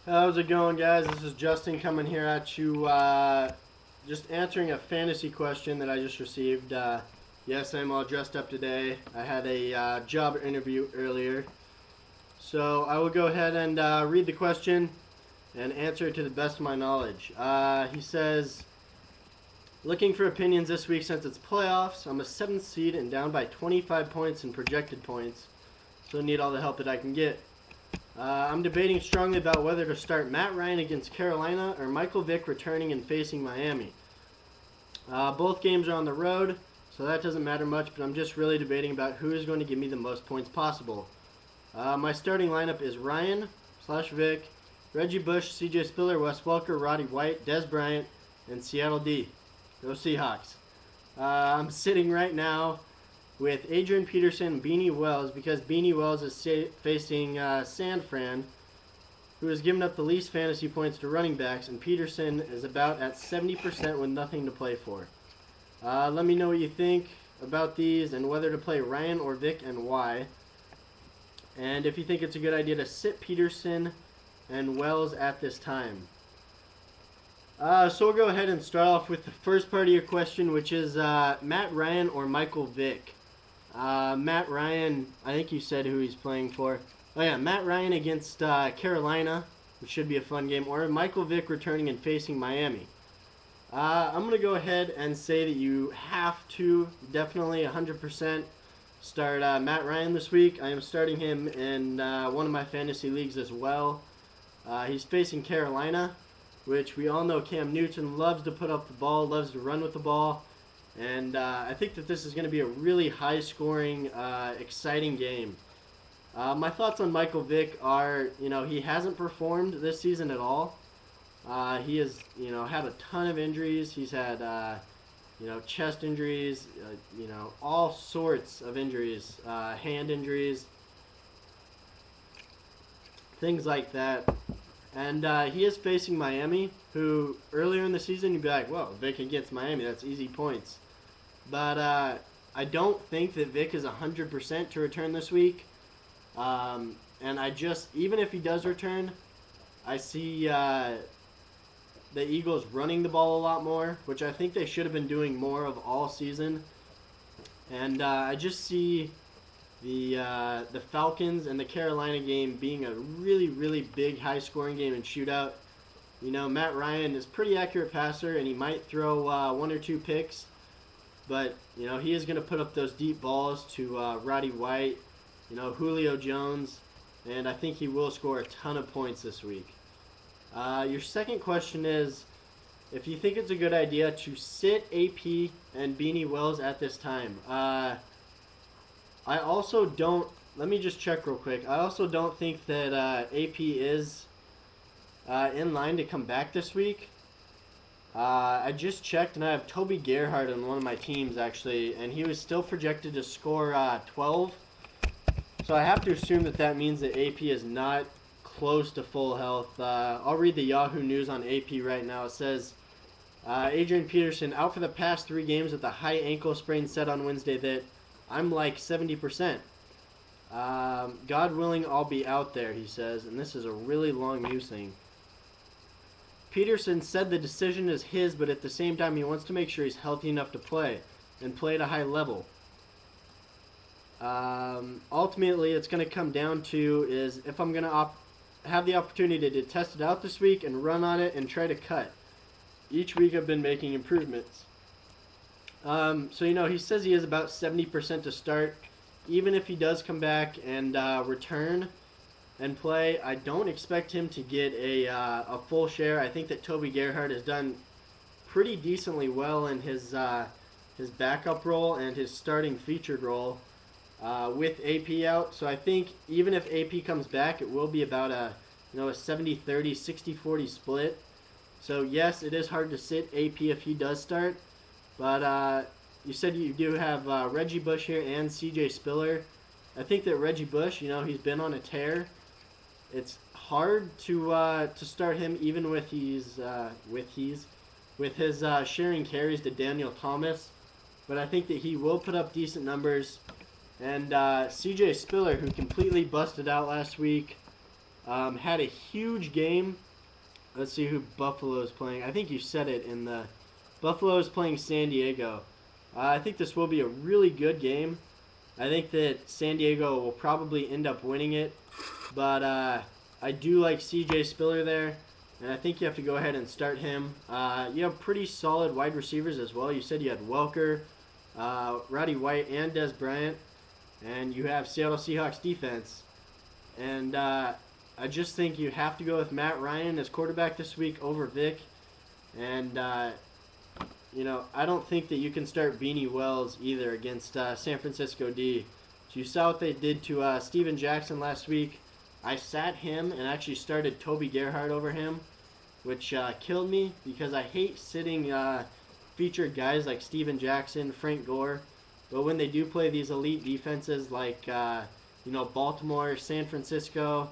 How's it going, guys? This is Justin coming here at you, just answering a fantasy question that I just received. Yes, I'm all dressed up today. I had a job interview earlier. So I will go ahead and read the question and answer it to the best of my knowledge. He says, looking for opinions this week since it's playoffs. I'm a 7th seed and down by 25 points in projected points, so I need all the help that I can get. I'm debating strongly about whether to start Matt Ryan against Carolina or Michael Vick returning and facing Miami. Both games are on the road, so that doesn't matter much, but I'm just really debating about who is going to give me the most points possible. My starting lineup is Ryan / Vick, Reggie Bush, CJ Spiller, Wes Welker, Roddy White, Dez Bryant, and Seattle D. Go Seahawks. I'm sitting right now with Adrian Peterson and Beanie Wells because Beanie Wells is facing San Fran, who has given up the least fantasy points to running backs, and Peterson is about at 70% with nothing to play for. Let me know what you think about these and whether to play Ryan or Vick and why. And if you think it's a good idea to sit Peterson and Wells at this time. So we'll go ahead and start off with the first part of your question, which is Matt Ryan or Michael Vick. Matt Ryan, I think you said who he's playing for. Oh yeah, Matt Ryan against Carolina, which should be a fun game, or Michael Vick returning and facing Miami. I'm going to go ahead and say that you have to definitely 100% start Matt Ryan this week. I am starting him in one of my fantasy leagues as well. He's facing Carolina, which we all know Cam Newton loves to put up the ball, loves to run with the ball. And I think that this is going to be a really high-scoring, exciting game. My thoughts on Michael Vick are, he hasn't performed this season at all. He has, had a ton of injuries. He's had, chest injuries, all sorts of injuries, hand injuries, things like that. And he is facing Miami, who earlier in the season you'd be like, whoa, Vick against Miami, that's easy points. But I don't think that Vick is 100% to return this week. And even if he does return, I see the Eagles running the ball a lot more, which I think they should have been doing more of all season. And I just see the Falcons and the Carolina game being a really, really big, high-scoring game and shootout. Matt Ryan is a pretty accurate passer, and he might throw 1 or 2 picks. But, he is going to put up those deep balls to Roddy White, Julio Jones, and I think he will score a ton of points this week. Your second question is, if you think it's a good idea to sit AP and Beanie Wells at this time. I also don't, let me just check real quick. I also don't think that AP is in line to come back this week. I just checked, and I have Toby Gerhart on one of my teams, actually, and he was still projected to score 12. So I have to assume that means that AP is not close to full health. I'll read the Yahoo News on AP right now. It says, Adrian Peterson out for the past 3 games with a high ankle sprain, said on Wednesday that I'm like 70%. God willing, I'll be out there, he says, and this is a really long news thing. Peterson said the decision is his, but at the same time he wants to make sure he's healthy enough to play and play at a high level. Ultimately, it's going to come down to is if I'm going to have the opportunity to test it out this week and run on it and try to cut. Each week I've been making improvements. So, he says he is about 70% to start. Even if he does come back and return and play, I don't expect him to get a full share. I think that Toby Gerhart has done pretty decently well in his backup role and his starting featured role with AP out. So I think even if AP comes back, it will be about a 70-30, 60-40 split. So yes, it is hard to sit AP if he does start. But you said you do have Reggie Bush here and CJ Spiller. I think that Reggie Bush, he's been on a tear. It's hard to start him even with his sharing carries to Daniel Thomas. But I think that he will put up decent numbers. And CJ Spiller, who completely busted out last week, Had a huge game. Let's see who Buffalo is playing. I think you said it in the Buffalo is playing San Diego. I think this will be a really good game. I think that San Diego will probably end up winning it, but I do like C.J. Spiller there, and I think you have to go ahead and start him. You have pretty solid wide receivers as well. You said you had Welker, Roddy White, and Des Bryant, and you have Seattle Seahawks defense. And I just think you have to go with Matt Ryan as quarterback this week over Vic, and I don't think that you can start Beanie Wells either against San Francisco D. So you saw what they did to Steven Jackson last week. I sat him and actually started Toby Gerhart over him, which killed me because I hate sitting featured guys like Steven Jackson, Frank Gore. But when they do play these elite defenses like Baltimore, San Francisco,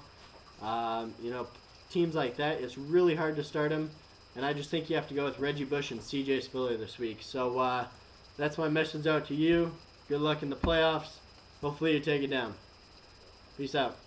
teams like that, it's really hard to start them. And I just think you have to go with Reggie Bush and C.J. Spiller this week. So that's my message out to you. Good luck in the playoffs. Hopefully you take it down. Peace out.